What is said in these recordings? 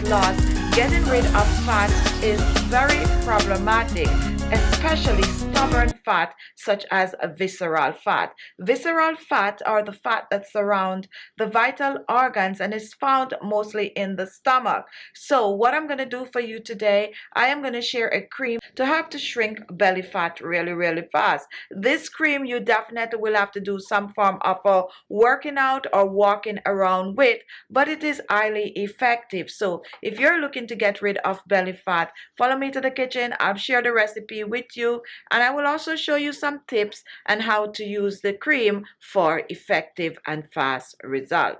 loss, getting rid of fat is very problematic, especially stubborn fat such as visceral fat. Visceral fat are the fat that surround the vital organs and is found mostly in the stomach. So what I'm going to do for you today, I am going to share a cream to help to shrink belly fat really fast. This cream you definitely will have to do some form of a working out or walking around with, but it is highly effective. So if you're looking to get rid of belly fat, follow me to the kitchen. I'll share the recipe with you, and I will also show you some tips on how to use the cream for effective and fast result.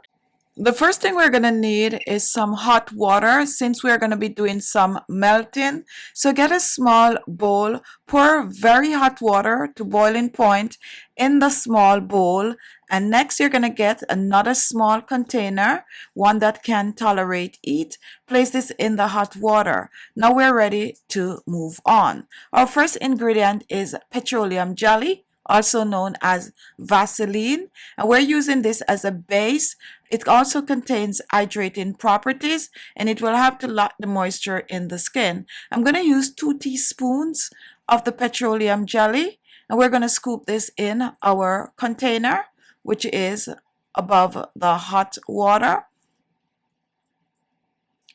The first thing we're going to need is some hot water since we're going to be doing some melting. So get a small bowl, pour very hot water to boiling point in the small bowl, and next you're going to get another small container, one that can tolerate heat. Place this in the hot water. Now we're ready to move on. Our first ingredient is petroleum jelly, also known as Vaseline, and we're using this as a base. It also contains hydrating properties, and it will help to lock the moisture in the skin. I'm going to use 2 teaspoons of the petroleum jelly, and we're going to scoop this in our container, which is above the hot water.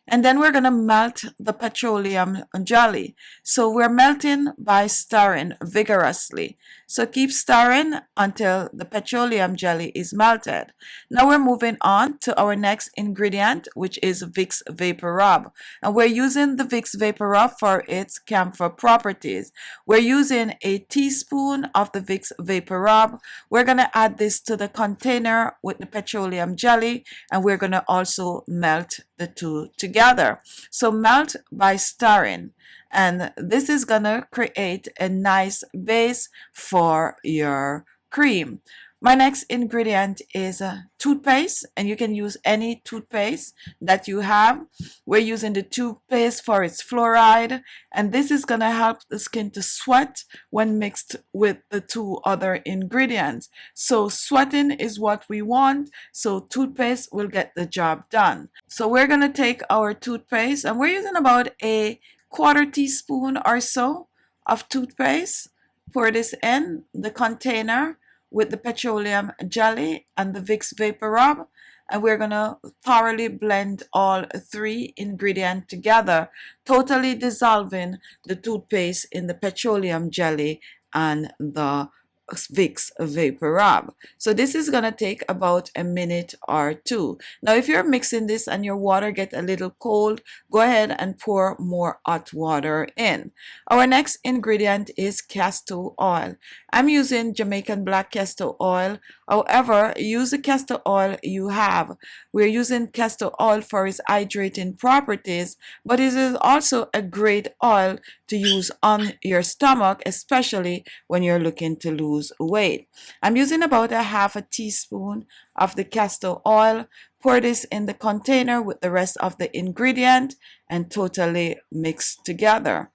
And then we're going to melt the petroleum jelly. So we're melting by stirring vigorously. So keep stirring until the petroleum jelly is melted. Now we're moving on to our next ingredient, which is Vicks Vaporub. And we're using the Vicks Vaporub for its camphor properties. We're using a teaspoon of the Vicks Vaporub. We're going to add this to the container with the petroleum jelly, and we're going to also melt the two together. So melt by stirring, and this is gonna create a nice base for your cream. My next ingredient is toothpaste, and you can use any toothpaste that you have. We're using the toothpaste for its fluoride, and this is going to help the skin to sweat when mixed with the 2 other ingredients. So sweating is what we want, so toothpaste will get the job done. So we're going to take our toothpaste, and we're using about a 1/4 teaspoon or so of toothpaste. Pour this in the container with the petroleum jelly and the Vicks Vaporub, and we're gonna thoroughly blend all 3 ingredients together, totally dissolving the toothpaste in the petroleum jelly and the Vicks Vaporub. So this is gonna take about a minute or 2. Now if you're mixing this and your water get a little cold, go ahead and pour more hot water in. Our next ingredient is castor oil. I'm using Jamaican black castor oil. However, use the castor oil you have. We're using castor oil for its hydrating properties, but it is also a great oil to use on your stomach, especially when you're looking to lose weight. I'm using about a 1/2 teaspoon of the castor oil. Pour this in the container with the rest of the ingredient and totally mix together.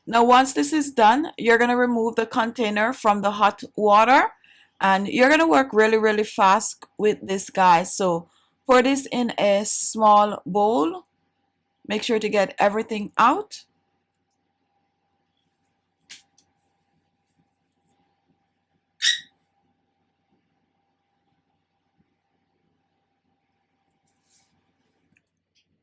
Now once this is done, you're going to remove the container from the hot water, and you're going to work really fast with this, guys. So pour this in a small bowl. Make sure to get everything out.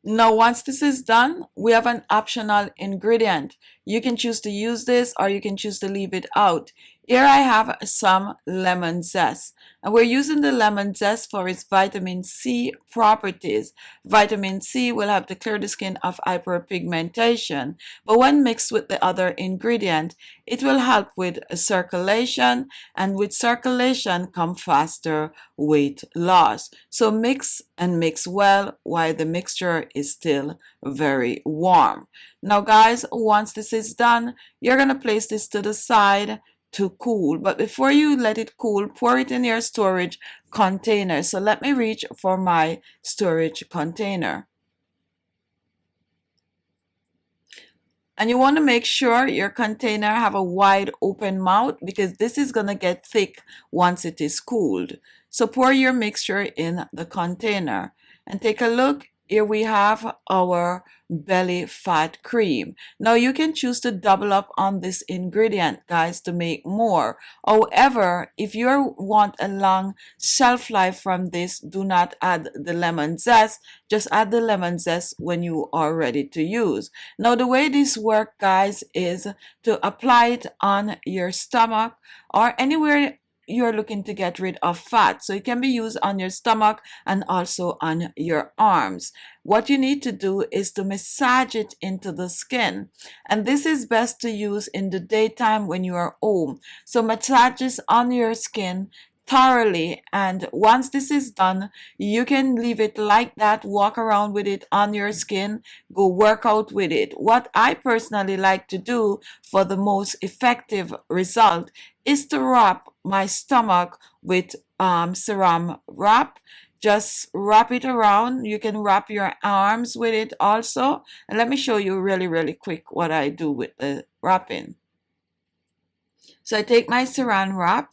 Now once this is done, we have an optional ingredient. You can choose to use this or you can choose to leave it out. Here I have some lemon zest, and we're using the lemon zest for its vitamin C properties. Vitamin C will help to clear the skin of hyperpigmentation, but when mixed with the other ingredient, it will help with circulation, and with circulation come faster weight loss. So mix and mix well while the mixture is still very warm. Now guys, once this is done, you're going to place this to the side to cool, but before you let it cool, pour it in your storage container. So let me reach for my storage container. And you want to make sure your container have a wide open mouth because this is going to get thick once it is cooled. So pour your mixture in the container and take a look. Here we have our belly fat cream. Now you can choose to double up on this ingredient, guys, to make more. However, if you want a long shelf life from this, do not add the lemon zest. Just add the lemon zest when you are ready to use. Now the way this works, guys, is to apply it on your stomach or anywhere you're looking to get rid of fat. So it can be used on your stomach and also on your arms. What you need to do is to massage it into the skin. And this is best to use in the daytime when you are home. So massage this on your skin thoroughly, and once this is done, you can leave it like that, walk around with it on your skin, go work out with it. What I personally like to do for the most effective result is to wrap my stomach with serum wrap. Just wrap it around. You can wrap your arms with it also, and let me show you really quick what I do with the wrapping. So I take my saran wrap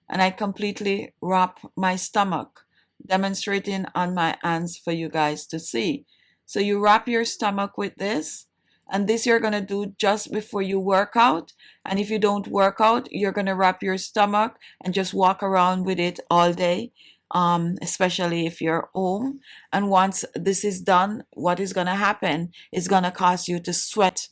and I completely wrap my stomach, demonstrating on my hands for you guys to see. So you wrap your stomach with this, and this you're going to do just before you work out. And if you don't work out, you're going to wrap your stomach and just walk around with it all day, especially if you're home. And once this is done, what is going to happen is going to cause you to sweat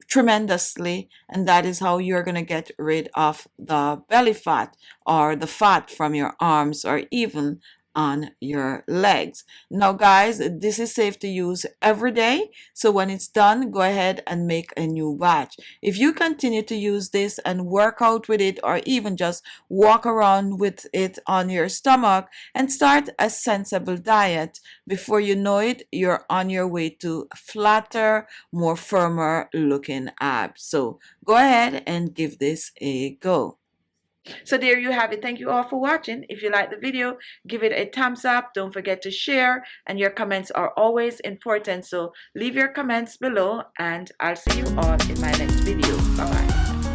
tremendously, and that is how you're going to get rid of the belly fat or the fat from your arms or even on your legs. Now guys, this is safe to use every day, so when it's done, go ahead and make a new batch. If you continue to use this and work out with it or even just walk around with it on your stomach and start a sensible diet, before you know it, you're on your way to flatter, more firmer looking abs. So go ahead and give this a go. So there you have it. Thank you all for watching. If you like the video, give it a thumbs up. Don't forget to share, and your comments are always important. So leave your comments below, and I'll see you all in my next video. Bye bye.